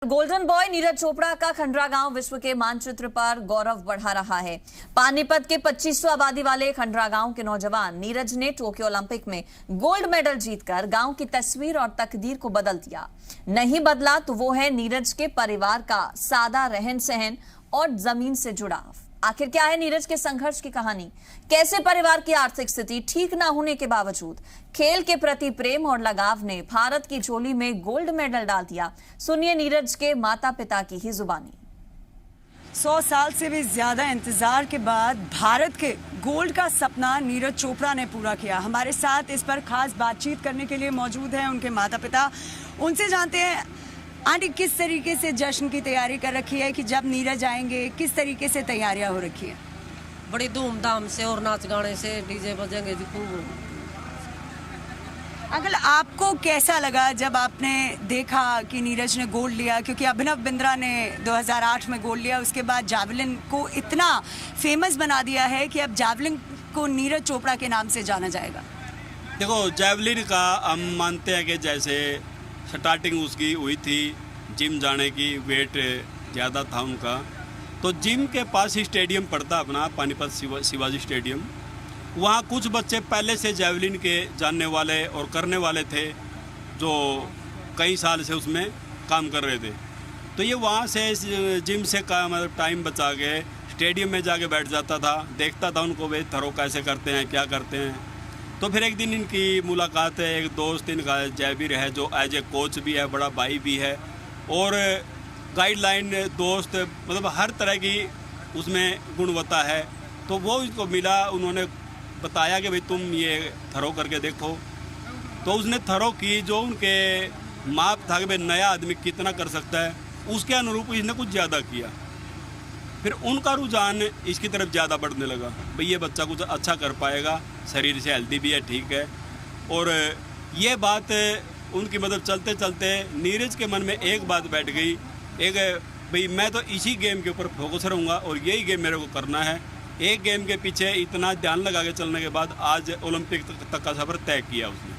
Golden boy Neeraj Chopra का खंडरा गांव विश्व के मानचित्र पर गौरव बढ़ा रहा है। पानीपत के 2500 आबादी वाले खंडरा गांव के नौजवान नीरज ने टोक्यो ओलंपिक में गोल्ड मेडल जीतकर गांव की तस्वीर और तकदीर को बदल दिया। नहीं बदला तो वो है नीरज के परिवार का सादा रहन सहन और जमीन से जुड़ाव। आखिर क्या है नीरज के संघर्ष की कहानी? कैसे परिवार की आर्थिक स्थिति ठीक न होने के बावजूद खेल के प्रति प्रेम और लगाव ने भारत की झोली में गोल्ड मेडल डाल दिया। सुनिए नीरज के माता पिता की ही जुबानी। 100 साल से भी ज्यादा इंतजार के बाद भारत के गोल्ड का सपना नीरज चोपड़ा ने पूरा किया। हमारे साथ इस पर खास बातचीत करने के लिए मौजूद हैं उनके माता पिता। उनसे जानते हैं आंटी किस तरीके से जश्न की तैयारी कर रखी है कि जब नीरज आएंगे, किस तरीके से तैयारियां हो रखी है? बड़ी धूमधाम से और नाच गाने से, डीजे बजेंगे जी खूब। अंकल, आपको कैसा लगा जब आपने देखा कि नीरज ने गोल्ड लिया? क्योंकि अभिनव बिंद्रा ने 2008 में गोल्ड लिया, उसके बाद जावलिन को इतना फेमस बना दिया है कि अब जावलिन को नीरज चोपड़ा के नाम से जाना जाएगा। देखो, जावलिन का हम मानते हैं कि जैसे स्टार्टिंग उसकी हुई थी जिम जाने की, वेट ज़्यादा था उनका, तो जिम के पास ही स्टेडियम पड़ता अपना पानीपत शिवाजी स्टेडियम। वहाँ कुछ बच्चे पहले से जावलिन के जानने वाले और करने वाले थे जो कई साल से उसमें काम कर रहे थे। तो ये वहाँ से जिम से का मतलब टाइम बचा के स्टेडियम में जाके बैठ जाता था, देखता था उनको वे थरो कैसे करते हैं, क्या करते हैं। तो फिर एक दिन इनकी मुलाकात है, एक दोस्त इनका जयवीर है जो एज ए कोच भी है, बड़ा भाई भी है और गाइडलाइन दोस्त, मतलब हर तरह की उसमें गुणवत्ता है। तो वो इसको मिला, उन्होंने बताया कि भाई तुम ये थरो करके देखो। तो उसने थरो की, जो उनके माप था कि भाई नया आदमी कितना कर सकता है, उसके अनुरूप इसने कुछ ज़्यादा किया। फिर उनका रुझान इसकी तरफ ज़्यादा बढ़ने लगा, भाई ये बच्चा कुछ अच्छा कर पाएगा, शरीर से हेल्दी भी है, ठीक है। और ये बात उनकी मतलब चलते चलते नीरज के मन में एक बात बैठ गई, एक भाई मैं तो इसी गेम के ऊपर फोकस रहूँगा और यही गेम मेरे को करना है। एक गेम के पीछे इतना ध्यान लगा के चलने के बाद आज ओलंपिक तक का सफ़र तय किया उसने।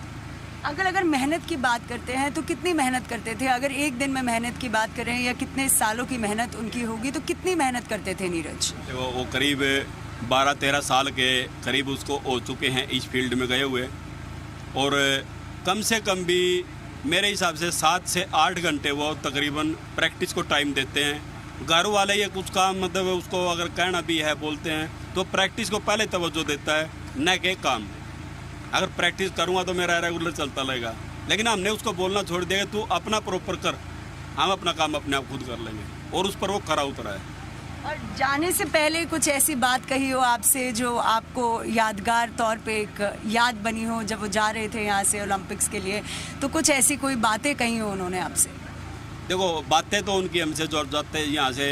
अगर मेहनत की बात करते हैं तो कितनी मेहनत करते थे? अगर एक दिन में मेहनत की बात करें या कितने सालों की मेहनत उनकी होगी, तो कितनी मेहनत करते थे नीरज? वो करीब 12-13 साल के करीब उसको हो चुके हैं इस फील्ड में गए हुए, और कम से कम भी मेरे हिसाब से 7 से 8 घंटे वो तकरीबन प्रैक्टिस को टाइम देते हैं। घर वाले ये कुछ काम मतलब उसको अगर कहना भी है बोलते हैं तो प्रैक्टिस को पहले तवज्जो देता है, न कि काम। अगर प्रैक्टिस करूँगा तो मेरा रेगुलर चलता रहेगा, लेकिन हमने उसको बोलना छोड़ दिया तू अपना प्रॉपर कर, हम अपना काम अपने आप खुद कर लेंगे, और उस पर वो खरा उतरा है। और जाने से पहले कुछ ऐसी बात कही हो आपसे जो आपको यादगार तौर पे एक याद बनी हो जब वो जा रहे थे यहाँ से ओलंपिक्स के लिए, तो कुछ ऐसी कोई बातें कही हो उन्होंने आपसे? देखो, बातें तो उनकी हमसे जो जाते यहाँ से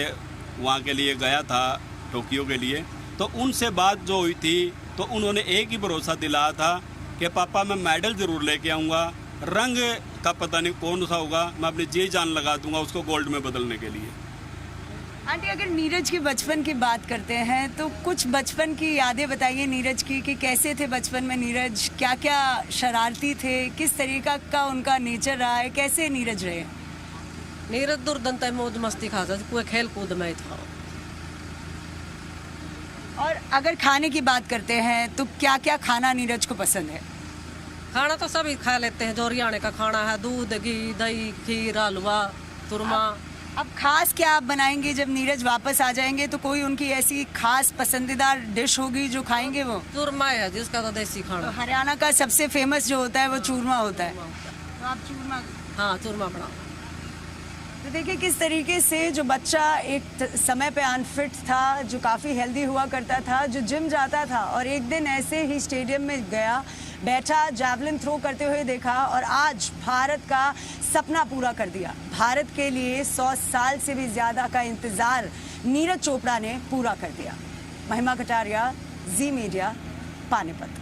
वहाँ के लिए गया था टोक्यो के लिए, तो उनसे बात जो हुई थी तो उन्होंने एक ही भरोसा दिलाया था कि पापा मैं मेडल ज़रूर लेके आऊँगा, रंग का पता नहीं कौन सा होगा, मैं अपनी जी जान लगा दूंगा उसको गोल्ड में बदलने के लिए। आंटी, अगर नीरज के बचपन की बात करते हैं तो कुछ बचपन की यादें बताइए नीरज की, कि कैसे थे बचपन में नीरज, क्या क्या शरारती थे, किस तरीका का उनका नेचर रहा है, कैसे नीरज रहे? नीरज दुर्दंत मौज मस्ती खाता, कोई खेल कूद में था। और अगर खाने की बात करते हैं तो क्या क्या खाना नीरज को पसंद है? खाना तो सभी खा लेते हैं, जो हरियाणा का खाना है, दूध, घी, दही, खीर, हलवा, तुरमा। अब खास क्या आप बनाएंगे जब नीरज वापस आ जाएंगे? तो कोई उनकी ऐसी खास पसंदीदा डिश होगी जो खाएंगे वो? चूरमा है जिसका तो देसी खाना। तो हरियाणा का सबसे फेमस जो होता है वो चूरमा होता है, तो आप चूरमा? हाँ, चूरमा बनाओ। तो देखिए किस तरीके से जो बच्चा एक समय पे अनफिट था, जो काफ़ी हेल्दी हुआ करता था, जो जिम जाता था, और एक दिन ऐसे ही स्टेडियम में गया, बैठा, जैवलिन थ्रो करते हुए देखा और आज भारत का सपना पूरा कर दिया। भारत के लिए 100 साल से भी ज़्यादा का इंतज़ार नीरज चोपड़ा ने पूरा कर दिया। महिमा कटारिया, जी मीडिया, पानीपत।